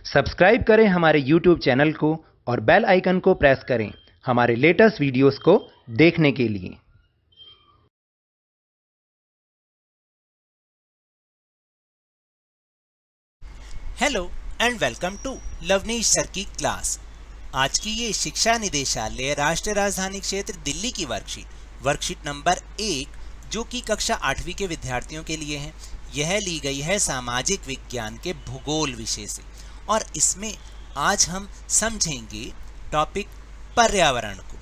Subscribe करें हमारे YouTube channel को और बेल आइकन को प्रेस करें हमारे लेटेस्ट वीडियोस को देखने के लिए। Hello and welcome to Lavneesh sir की क्लास। आज की ये शिक्षा निदेशालय राष्ट्रीय राजधानी क्षेत्र दिल्ली की वर्कशीट नंबर 1 जो कि कक्षा 8वीं के विद्यार्थियों के लिए है, यह ली गई है सामाजिक विज्ञान के भूगोल विषय से। और इसमें आज हम समझेंगे टॉपिक पर्यावरण को।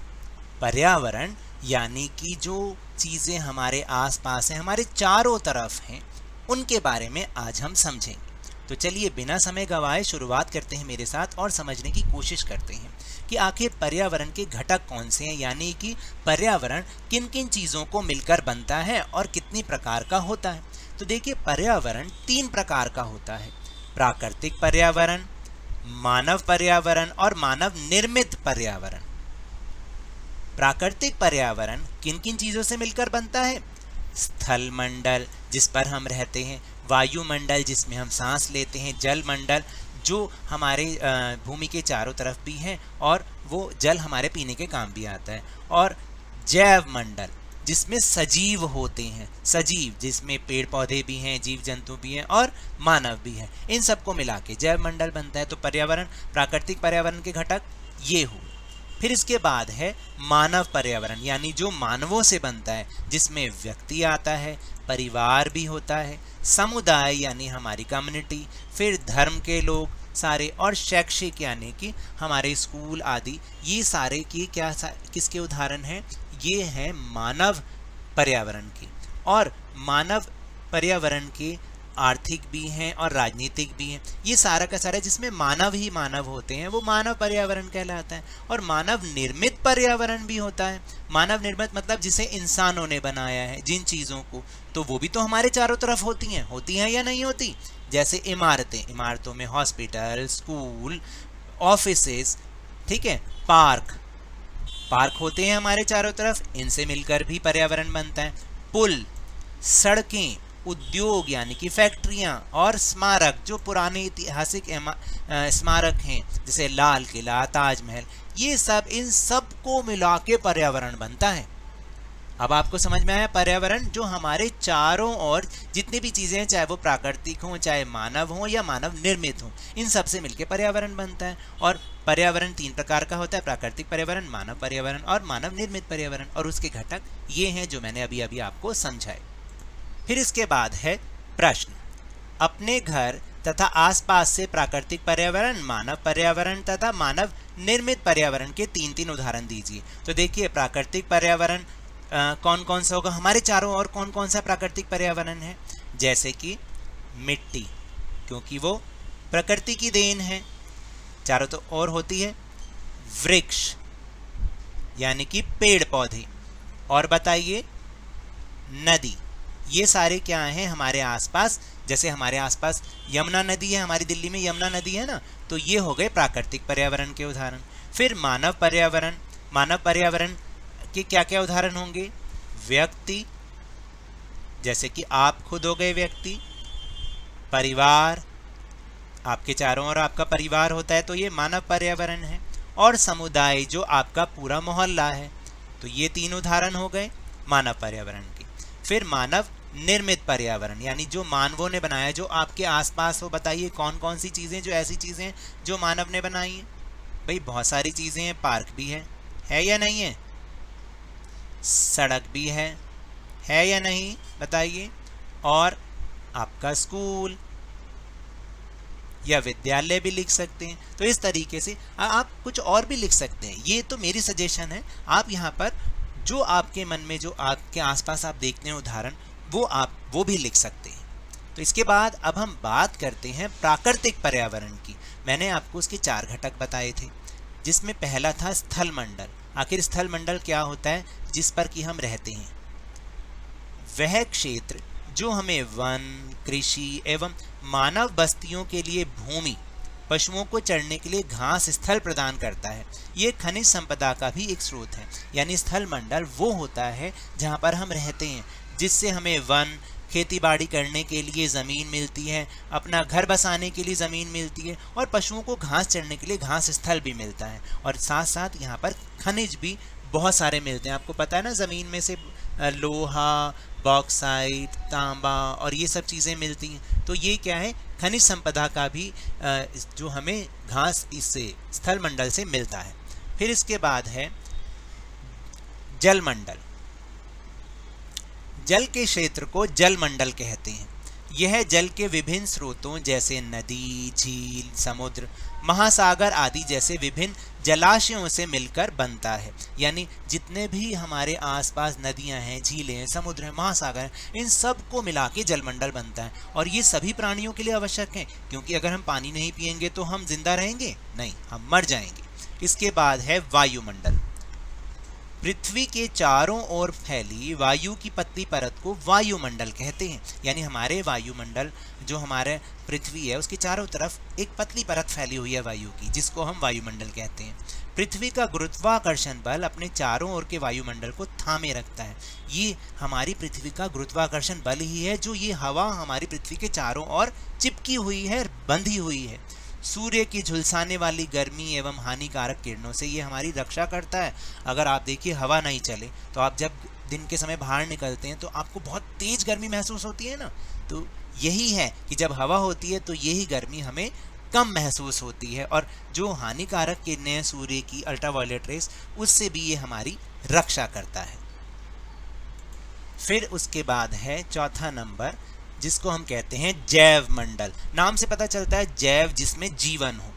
पर्यावरण यानी कि जो चीज़ें हमारे आसपास हैं, हमारे चारों तरफ हैं, उनके बारे में आज हम समझेंगे। तो चलिए बिना समय गंवाए शुरुआत करते हैं मेरे साथ और समझने की कोशिश करते हैं कि आखिर पर्यावरण के घटक कौन से हैं, यानी कि पर्यावरण किन किन चीज़ों को मिलकर बनता है और कितनी प्रकार का होता है। तो देखिए, पर्यावरण 3 प्रकार का होता है: प्राकृतिक पर्यावरण, मानव पर्यावरण और मानव निर्मित पर्यावरण। प्राकृतिक पर्यावरण किन किन चीज़ों से मिलकर बनता है? स्थल मंडल जिस पर हम रहते हैं, वायुमंडल जिसमें हम सांस लेते हैं, जल मंडल जो हमारे भूमि के चारों तरफ भी हैं और वो जल हमारे पीने के काम भी आता है, और जैव मंडल जिसमें सजीव होते हैं, सजीव जिसमें पेड़ पौधे भी हैं, जीव जंतु भी हैं और मानव भी हैं। इन सबको मिला के जैव मंडल बनता है। तो पर्यावरण, प्राकृतिक पर्यावरण के घटक ये हुए। फिर इसके बाद है मानव पर्यावरण, यानी जो मानवों से बनता है, जिसमें व्यक्ति आता है, परिवार भी होता है, समुदाय यानी हमारी कम्युनिटी, फिर धर्म के लोग सारे, और शैक्षिक यानी कि हमारे स्कूल आदि। ये सारे की किसके उदाहरण हैं? ये हैं मानव पर्यावरण की। और मानव पर्यावरण के आर्थिक भी हैं और राजनीतिक भी हैं। ये सारा का सारा जिसमें मानव ही मानव होते हैं वो मानव पर्यावरण कहलाता है। और मानव निर्मित पर्यावरण भी होता है। मानव निर्मित मतलब जिसे इंसानों ने बनाया है, जिन चीज़ों को, तो वो भी तो हमारे चारों तरफ होती हैं या नहीं होती? जैसे इमारतें, इमारतों में हॉस्पिटल, स्कूल, ऑफिसेस, ठीक है, पार्क होते हैं हमारे चारों तरफ, इनसे मिलकर भी पर्यावरण बनता है। पुल, सड़कें, उद्योग यानी कि फैक्ट्रियां, और स्मारक जो पुराने ऐतिहासिक स्मारक हैं जैसे लाल किला, ताजमहल, ये सब, इन सब को मिला के पर्यावरण बनता है। अब आपको समझ में आया? पर्यावरण जो हमारे चारों ओर जितनी भी चीज़ें हैं, चाहे वो प्राकृतिक हों, चाहे मानव हों या मानव निर्मित हों, इन सब से मिलकर पर्यावरण बनता है। और पर्यावरण 3 प्रकार का होता है: प्राकृतिक पर्यावरण, मानव पर्यावरण और मानव निर्मित पर्यावरण। और उसके घटक ये हैं जो मैंने अभी अभी आपको समझाए। फिर इसके बाद है प्रश्न। अपने घर तथा आसपास से प्राकृतिक पर्यावरण, मानव पर्यावरण तथा मानव निर्मित पर्यावरण के 3-3 उदाहरण दीजिए। तो देखिए, प्राकृतिक पर्यावरण कौन कौन सा होगा? हमारे चारों ओर कौन कौन सा प्राकृतिक पर्यावरण है? जैसे कि मिट्टी, क्योंकि वो प्रकृति की देन है, चारों तो ओर होती है। वृक्ष यानी कि पेड़ पौधे। और बताइए, नदी। ये सारे क्या हैं हमारे आसपास? जैसे हमारे आसपास यमुना नदी है, हमारी दिल्ली में यमुना नदी है ना, तो ये हो गए प्राकृतिक पर्यावरण के उदाहरण। फिर मानव पर्यावरण। मानव पर्यावरण के क्या क्या उदाहरण होंगे? व्यक्ति, जैसे कि आप खुद हो गए व्यक्ति। परिवार, आपके चारों ओर आपका परिवार होता है तो ये मानव पर्यावरण है। और समुदाय, जो आपका पूरा मोहल्ला है, तो ये 3 उदाहरण हो गए मानव पर्यावरण के। फिर मानव निर्मित पर्यावरण, यानी जो मानवों ने बनाया, जो आपके आसपास हो। बताइए कौन कौन सी चीज़ें जो ऐसी चीज़ें हैं जो मानव ने बनाई हैं? भाई बहुत सारी चीज़ें हैं। पार्क भी है या नहीं है? सड़क भी है या नहीं? बताइए। और आपका स्कूल या विद्यालय भी लिख सकते हैं। तो इस तरीके से आप कुछ और भी लिख सकते हैं। ये तो मेरी सजेशन है। आप यहाँ पर जो आपके मन में, जो आपके आसपास आप देखते हैं उदाहरण, वो भी लिख सकते हैं। तो इसके बाद अब हम बात करते हैं प्राकृतिक पर्यावरण की। मैंने आपको उसके 4 घटक बताए थे, जिसमें पहला था स्थल मंडल। आखिर स्थल मंडल क्या होता है? जिस पर कि हम रहते हैं, वह क्षेत्र जो हमें वन, कृषि एवं मानव बस्तियों के लिए भूमि, पशुओं को चरने के लिए घास स्थल प्रदान करता है। ये खनिज संपदा का भी एक स्रोत है। यानी स्थल मंडल वो होता है जहाँ पर हम रहते हैं, जिससे हमें वन, खेती बाड़ी करने के लिए ज़मीन मिलती है, अपना घर बसाने के लिए ज़मीन मिलती है, और पशुओं को घास चरने के लिए घास स्थल भी मिलता है। और साथ साथ यहाँ पर खनिज भी बहुत सारे मिलते हैं। आपको पता है ना, ज़मीन में से लोहा, बॉक्साइट, तांबा और ये सब चीज़ें मिलती हैं। तो ये क्या है, खनिज संपदा का भी जो हमें घास इससे स्थल मंडल से मिलता है। फिर इसके बाद है जल मंडल। जल के क्षेत्र को जल मंडल कहते हैं। यह जल के विभिन्न स्रोतों जैसे नदी, झील, समुद्र, महासागर आदि जैसे विभिन्न जलाशयों से मिलकर बनता है। यानी जितने भी हमारे आसपास नदियां हैं, झीलें हैं, समुद्र हैं, महासागर हैं, इन सब को मिला के जलमंडल बनता है। और ये सभी प्राणियों के लिए आवश्यक है, क्योंकि अगर हम पानी नहीं पिएंगे तो हम जिंदा रहेंगे नहीं, हम मर जाएंगे। इसके बाद है वायुमंडल। पृथ्वी के चारों ओर फैली वायु की पतली परत को वायुमंडल कहते हैं। यानी हमारे वायुमंडल, जो हमारे पृथ्वी है, उसके चारों तरफ एक पतली परत फैली हुई है वायु की, जिसको हम वायुमंडल कहते हैं। पृथ्वी का गुरुत्वाकर्षण बल अपने चारों ओर के वायुमंडल को थामे रखता है। ये हमारी पृथ्वी का गुरुत्वाकर्षण बल ही है, जो ये हवा हमारी पृथ्वी के चारों ओर चिपकी हुई है, बंधी हुई है। सूर्य की झुलसाने वाली गर्मी एवं हानिकारक किरणों से ये हमारी रक्षा करता है। अगर आप देखिए, हवा नहीं चले तो आप जब दिन के समय बाहर निकलते हैं तो आपको बहुत तेज गर्मी महसूस होती है ना। तो यही है कि जब हवा होती है तो यही गर्मी हमें कम महसूस होती है, और जो हानिकारक किरणें हैं सूर्य की, अल्ट्रावायलेट रेस, उससे भी ये हमारी रक्षा करता है। फिर उसके बाद है चौथा नंबर, जिसको हम कहते हैं जैव मंडल। नाम से पता चलता है जैव, जिसमें जीवन हो।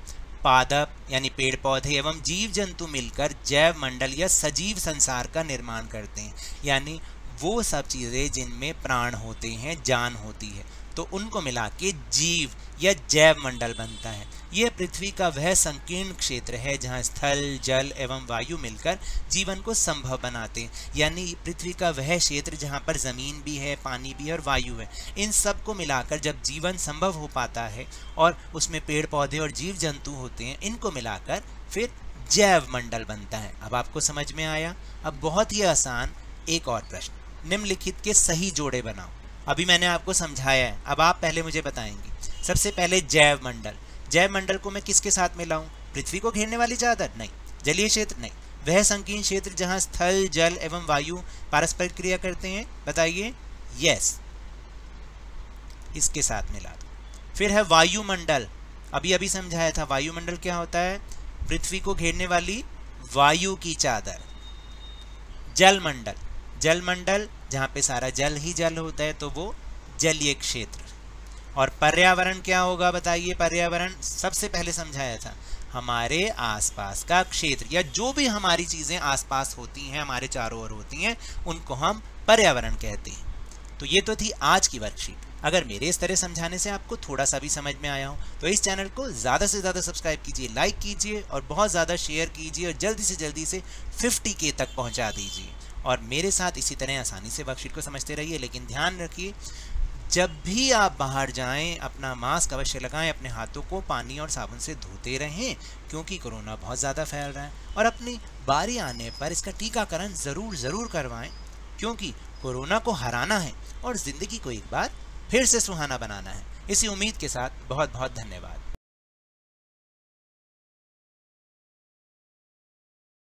पादप यानी पेड़ पौधे एवं जीव जंतु मिलकर जैव मंडल या सजीव संसार का निर्माण करते हैं। यानी वो सब चीज़ें जिनमें प्राण होते हैं, जान होती है, तो उनको मिला के जीव या जैव मंडल बनता है। यह पृथ्वी का वह संकीर्ण क्षेत्र है जहाँ स्थल, जल एवं वायु मिलकर जीवन को संभव बनाते हैं। यानी पृथ्वी का वह क्षेत्र जहाँ पर ज़मीन भी है, पानी भी है और वायु है, इन सब को मिलाकर जब जीवन संभव हो पाता है और उसमें पेड़ पौधे और जीव जंतु होते हैं, इनको मिलाकर फिर जैव मंडल बनता है। अब आपको समझ में आया। अब बहुत ही आसान एक और प्रश्न, निम्नलिखित के सही जोड़े बनाओ। अभी मैंने आपको समझाया है, अब आप पहले मुझे बताएंगे। सबसे पहले जैव मंडल। जैव मंडल को मैं किसके साथ मिलाऊं? पृथ्वी को घेरने वाली चादर? नहीं। जलीय क्षेत्र? नहीं। वह संकीर्ण क्षेत्र जहां स्थल, जल एवं वायु पारस्परिक क्रिया करते हैं? बताइए। यस, इसके साथ मिला दो। फिर है वायुमंडल। अभी अभी समझाया था वायुमंडल क्या होता है, पृथ्वी को घेरने वाली वायु की चादर। जलमंडल, जलमंडल जहाँ पे सारा जल ही जल होता है, तो वो जलीय क्षेत्र। और पर्यावरण क्या होगा बताइए? पर्यावरण सबसे पहले समझाया था, हमारे आसपास का क्षेत्र या जो भी हमारी चीज़ें आसपास होती हैं, हमारे चारों ओर होती हैं, उनको हम पर्यावरण कहते हैं। तो ये तो थी आज की वर्कशीट। अगर मेरे इस तरह समझाने से आपको थोड़ा सा भी समझ में आया हो तो इस चैनल को ज़्यादा से ज़्यादा सब्सक्राइब कीजिए, लाइक कीजिए और बहुत ज़्यादा शेयर कीजिए, और जल्दी से जल्दी से 50K तक पहुँचा दीजिए। और मेरे साथ इसी तरह आसानी से वर्कशीट को समझते रहिए। लेकिन ध्यान रखिए, जब भी आप बाहर जाएं अपना मास्क अवश्य लगाएं, अपने हाथों को पानी और साबुन से धोते रहें, क्योंकि कोरोना बहुत ज़्यादा फैल रहा है। और अपनी बारी आने पर इसका टीकाकरण ज़रूर करवाएं, क्योंकि कोरोना को हराना है और ज़िंदगी को एक बार फिर से सुहाना बनाना है। इसी उम्मीद के साथ बहुत बहुत धन्यवाद।